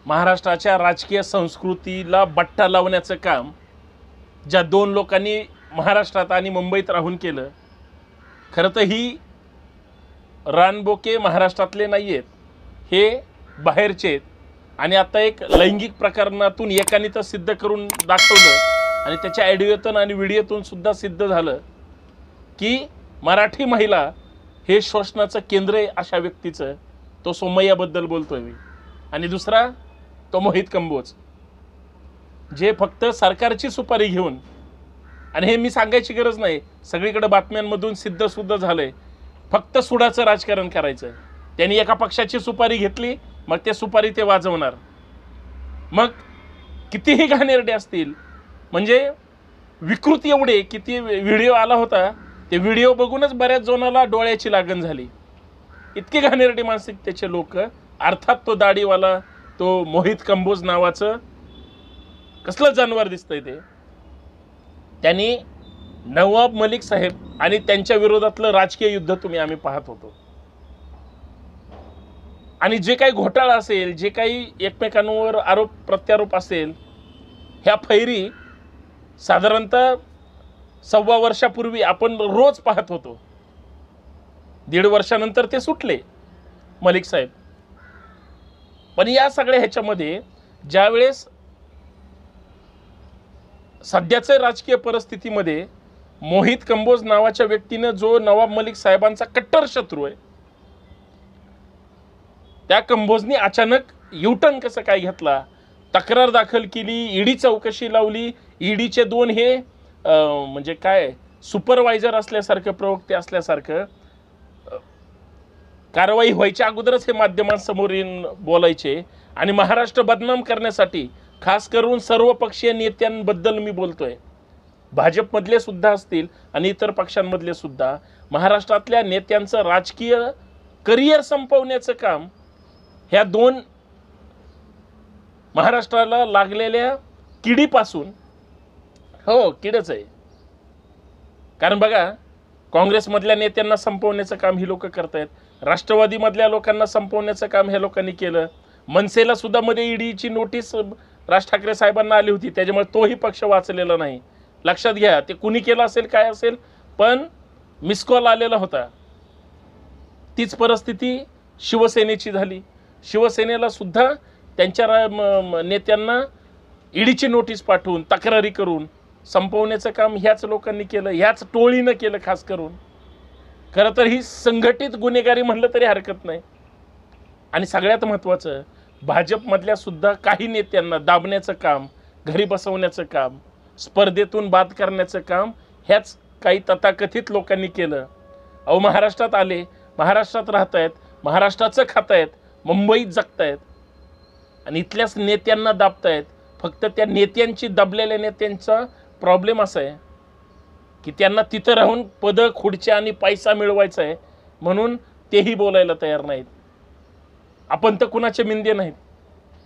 महाराष्ट्राच्या राजकीय संस्कृतीला बट्टा लावण्याचं काम ज्या दोन लोकांनी महाराष्ट्रात आणि मुंबईत राहून केलं, खरं तर ही रानबोके महाराष्ट्रातले नाही आहेत, हे बाहेरचे आहेत. आणि आता एक लैंगिक प्रकरणातून एकाने तर सिद्ध करून दाखवलं आणि त्याच्या ऑडिओतून आणि व्हिडिओतून सुद्धा सिद्ध झालं की मराठी महिला हे शोषणाचं केंद्र आहे अशा व्यक्तीचं. तो सोमय्याबद्दल बोलतोय मी. आणि दुसरा तो मोहित कंबोज, जे फक्त सरकारची सुपारी घेऊन, आणि हे मी सांगायची गरज नाही, सगळीकडे बातम्यांमधून सिद्धसुद्धा झालंय, फक्त सुडाचं राजकारण करायचं. त्यांनी एका पक्षाची सुपारी घेतली, मग ते सुपारी ते वाजवणार. मग कितीही घाणेरडे असतील, म्हणजे विकृती एवढे, किती व्हिडिओ आला होता, ते व्हिडिओ बघूनच बऱ्याच जणाला डोळ्याची लागण झाली. इतके घाणेरडी मानसिकतेचे लोक. अर्थात तो दाढीवाला, तो मोहित कंबोज नावाचं कसलं जानवर दिसतंय ते. त्यांनी नवाब मलिक साहेब आणि त्यांच्या विरोधातलं राजकीय युद्ध आम्ही पाहत होतो. आणि जे काही घोटाळा असेल, जे काही एकमेकांवर आरोप प्रत्यारोप असेल, ह्या फैरी साधारणतः 1.25 वर्षापूर्वी आपण रोज पाहत होतो. 1.5 वर्षानंतर ते सुटले मलिक साहेब. पण या सगळ्या ह्याच्यामध्ये ज्यावेळेस सध्याच्या राजकीय परिस्थितीमध्ये मोहित कंबोज नावाच्या व्यक्तीनं, जो नवाब मलिक साहेबांचा कट्टर शत्रू आहे, त्या कंबोजनी अचानक युटर्न कसं काय घेतला, तक्रार दाखल केली, ईडी चौकशी लावली. ईडीचे 2 हे म्हणजे काय सुपरवायझर असल्यासारखं, प्रवक्ते असल्यासारखं, कारवाई व्हायच्या अगोदरच हे माध्यमांसमोर येऊन बोलायचे. आणि महाराष्ट्र बदनाम करण्यासाठी, खास करून सर्वपक्षीय नेत्यांबद्दल मी बोलतोय, भाजपमधले सुद्धा असतील आणि इतर पक्षांमधले सुद्धा, महाराष्ट्रातल्या नेत्यांचं राजकीय करिअर संपवण्याचं काम ह्या 2 महाराष्ट्राला लागलेल्या किडीपासून, हो किडच आहे. कारण बघा, काँग्रेसमधल्या नेत्यांना संपवण्याचं काम ही लोक करतायत, राष्ट्रवादीमधल्या लोकांना संपवण्याचं काम ह्या लोकांनी केलं. मनसेला सुद्धा मध्ये ईडीची नोटीस राज ठाकरे साहेबांना आली होती, त्याच्यामुळे तोही पक्ष वाचलेला नाही. लक्षात घ्या, ते कुणी केलं असेल, काय असेल, पण मिस कॉल आलेला होता. तीच परिस्थिती शिवसेनेची झाली. शिवसेनेला सुद्धा त्यांच्या नेत्यांना ईडीची नोटीस पाठवून, तक्रारी करून संपवण्याचं काम ह्याच लोकांनी केलं, ह्याच टोळीनं केलं. खास करून खरं तर ही संघटित गुन्हेगारी म्हणलं तरी हरकत नाही. आणि सगळ्यात महत्त्वाचं, भाजपमधल्या सुद्धा काही नेत्यांना दाबण्याचं काम, घरी बसवण्याचं काम, स्पर्धेतून बाद करण्याचं काम ह्याच काही तथाकथित लोकांनी केलं. अहो, महाराष्ट्रात आले, महाराष्ट्रात राहत आहेत, महाराष्ट्राचं खात आहेत, मुंबईत जगतायत आणि इथल्याच नेत्यांना दाबतायत. फक्त त्या नेत्यांची, दबलेल्या नेत्यांचा प्रॉब्लेम असा आहे की त्यांना तिथं राहून पदं, खुर्च्या आणि पैसा मिळवायचा आहे, म्हणून तेही बोलायला तयार नाहीत. आपण तर कुणाचे मिंदे नाहीत.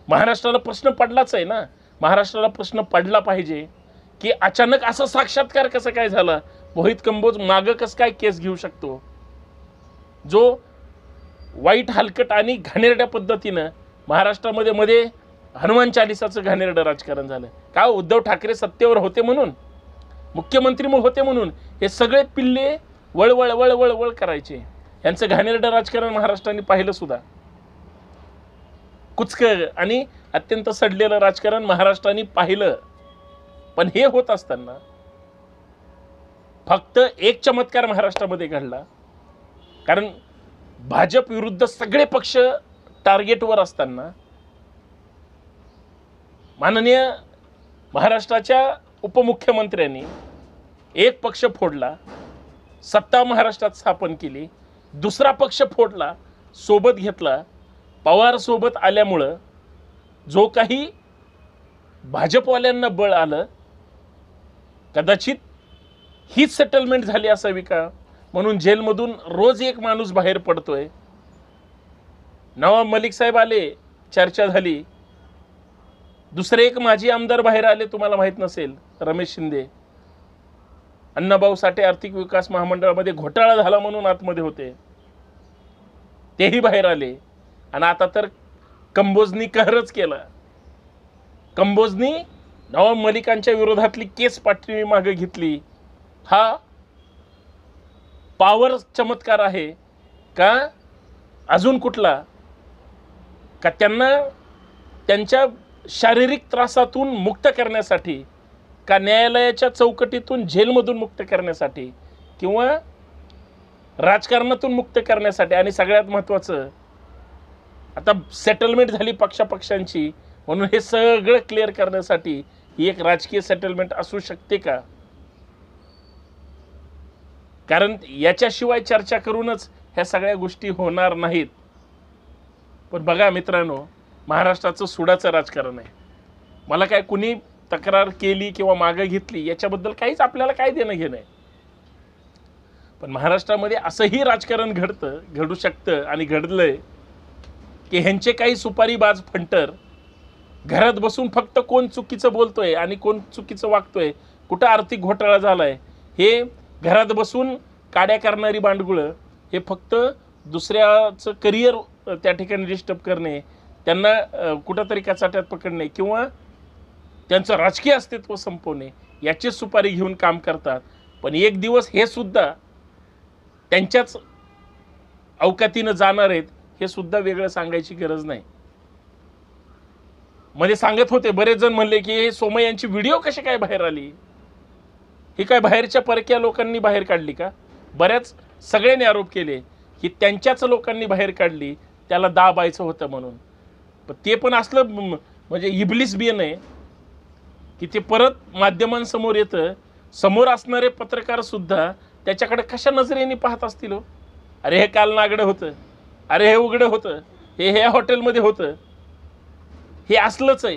महाराष्ट्राला प्रश्न पडलाच आहे ना. महाराष्ट्राला प्रश्न पडला पाहिजे की अचानक असा साक्षात्कार कसं काय झाला, मोहित कंबोज मागं कसं काय केस घेऊ शकतो, जो वाईट, हलकट आणि घाणेरड्या पद्धतीनं महाराष्ट्रामध्ये मध्ये हनुमान चालिसाचं घाणेरडं राजकारण झालं. का? उद्धव ठाकरे सत्तेवर होते म्हणून, मुख्यमंत्री होते म्हणून हे सगळे पिल्ले वळवळ वळवळ वळ करायचे. यांचं घाणेरडं राजकारण महाराष्ट्राने पाहिलं सुद्धा. कुचकं आणि अत्यंत सडलेलं राजकारण महाराष्ट्राने पाहिलं. पण हे होत असताना फक्त एक चमत्कार महाराष्ट्रामध्ये घडला. कारण भाजप विरुद्ध सगळे पक्ष टार्गेटवर असताना माननीय महाराष्ट्राच्या उपमुख्यमंत्र्यांनी एक पक्ष फोडला, सत्ता महाराष्ट्रात स्थापन केली, दुसरा पक्ष फोडला, सोबत घेतला. पवार सोबत आल्यामुळं जो काही भाजपवाल्यांना बळ आलं, कदाचित हीच सेटलमेंट झाली असावी का, म्हणून जेलमधून रोज एक माणूस बाहेर पडतोय. नवाब मलिक साहेब आले, चर्चा झाली. दुसरे एक माजी आमदार बाहेर आले, तुम्हाला माहित नसेल, रमेश शिंदे. अण्णाभाऊ साठे आर्थिक विकास महामंडळामध्ये घोटाळा झाला म्हणून आतमध्ये होते, तेही बाहेर आले. आणि आता तर कंबोजनी कहरच केला. कंबोजनी नवाब मलिकांच्या विरोधातली केस पाठवी मागे घेतली. हा पॉवर चमत्कार आहे का अजून कुठला? का त्यांना त्यांच्या शारीरिक त्रासातून मुक्त करण्यासाठी, का न्यायालयाच्या चौकटीतून जेलमधून मुक्त करण्यासाठी, किंवा राजकारणातून मुक्त करण्यासाठी? आणि सगळ्यात महत्त्वाचं, आता सेटलमेंट झाली पक्षांची, म्हणून हे सगळं क्लिअर करण्यासाठी ही एक राजकीय सेटलमेंट असू शकते का? कारण याच्याशिवाय चर्चा करूनच ह्या सगळ्या गोष्टी होणार नाहीत. पण बघा मित्रांनो, महाराष्ट्राचं सुडाचं राजकारण आहे. मला काय कुणी तक्रार केली किंवा मागं घेतली याच्याबद्दल काहीच आपल्याला काय देणं घेणं आहे. पण महाराष्ट्रामध्ये असंही राजकारण घडू शकतं आणि घडलंय की ह्यांचे काही सुपारीबाज फंटर घरात बसून फक्त कोण चुकीचं बोलतोय आणि कोण चुकीचं वागतोय, कुठं आर्थिक घोटाळा झालाय, हे घरात बसून काड्या करणारी बांडगुळं हे फक्त दुसऱ्याचं करिअर त्या ठिकाणी डिस्टर्ब करणे, त्यांना कुठंतरी कचाट्यात पकडणे किंवा त्यांचं राजकीय अस्तित्व संपवणे याची सुपारी घेऊन काम करतात. पण एक दिवस हे सुद्धा त्यांच्याच अवकातीनं जाणार आहेत हे सुद्धा वेगळं सांगायची गरज नाही. मध्ये सांगत होते बरेच जण, म्हणले की हे सोमय्यांची व्हिडिओ कशी काय बाहेर आली, ही काय बाहेरच्या परक्या लोकांनी बाहेर काढली का? बऱ्याच सगळ्यांनी आरोप केले की त्यांच्याच लोकांनी बाहेर काढली, त्याला दाबायचं होतं म्हणून. पण ते पण असलं म्हणजे इबलिस बियन आहे की ते परत माध्यमांसमोर येतं. समोर असणारे पत्रकार सुद्धा त्याच्याकडे कशा नजरेने पाहत असतील हो? अरे हे काल नागडं होतं, अरे हे उघडं होतं, हे ह्या हॉटेलमध्ये होतं, हे असलंच आहे.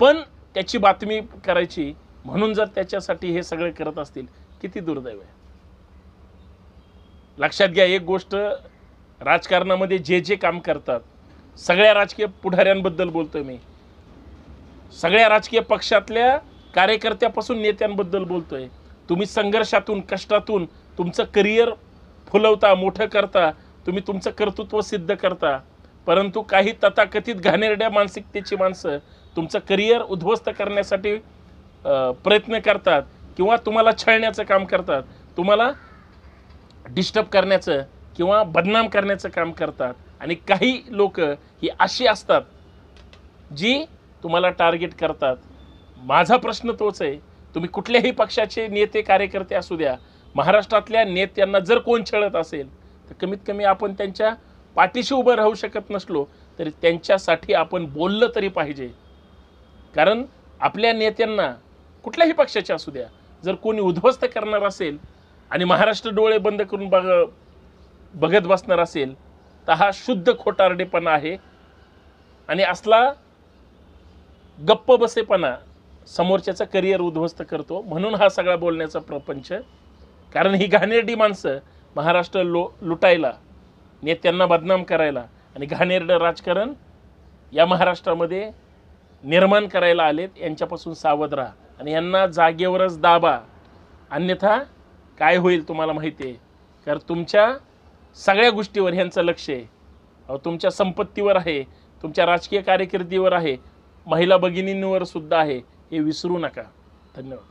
पण त्याची बातमी करायची म्हणून जर त्याच्यासाठी हे सगळे करत असतील, किती दुर्दैव आहे. लक्षात घ्या एक गोष्ट, राजकारणामध्ये जे जे काम करतात, सगळ्या राजकीय पुढाऱ्यांबद्दल बोलतोय मी, सगळ्या राजकीय पक्षातल्या कार्यकर्त्यापासून नेत्यांबद्दल बोलतोय. तुम्ही संघर्षातून कष्टातून तुमचं करिअर फुलवता, मोठं करता, तुम्ही तुमचं कर्तृत्व सिद्ध करता. परंतु काही तथाकथित घाणेरड्या मानसिकतेची माणसं तुमचं करिअर उद्ध्वस्त करण्यासाठी प्रयत्न करतात किंवा तुम्हाला छळण्याचं काम करतात, तुम्हाला डिस्टर्ब करण्याचं किंवा बदनाम करण्याचं काम करतात. आणि काही लोक ही अशी असतात जी तुम्हाला टार्गेट करतात. माझा प्रश्न तोच आहे, तुम्ही कुठल्याही पक्षाचे नेते कार्यकर्ते असू द्या, महाराष्ट्रातल्या नेत्यांना जर कोण छळत असेल तर कमीत कमी आपण त्यांच्या पाठीशी उभं राहू शकत नसलो तरी त्यांच्यासाठी आपण बोललं तरी पाहिजे. कारण आपल्या नेत्यांना कुठल्याही पक्षाचे असू द्या जर कोणी उद्ध्वस्त करणार असेल आणि महाराष्ट्र डोळे बंद करून बघत बसणार असेल तर हा शुद्ध खोटारडेपणा आहे. आणि असला गप्प बसेपणा समोरच्याचं करिअर उद्ध्वस्त करतो. म्हणून हा सगळा बोलण्याचा प्रपंच. कारण ही घाणेरडी माणसं महाराष्ट्र लुटायला, नेत्यांना बदनाम करायला आणि घाणेरडं राजकारण या महाराष्ट्रामध्ये निर्माण करायला आलेत. यांच्यापासून सावध राहा आणि यांना जागेवरच दाबा, अन्यथा काय होईल तुम्हाला माहिती आहे. कारण तुमच्या सगळ्या गोष्टीवर ह्यांचं लक्ष आहे. तुमच्या संपत्तीवर आहे, तुमच्या राजकीय कारकिर्दीवर आहे, महिला भगिनींवर सुद्धा आहे. हे विसरू नका. धन्यवाद.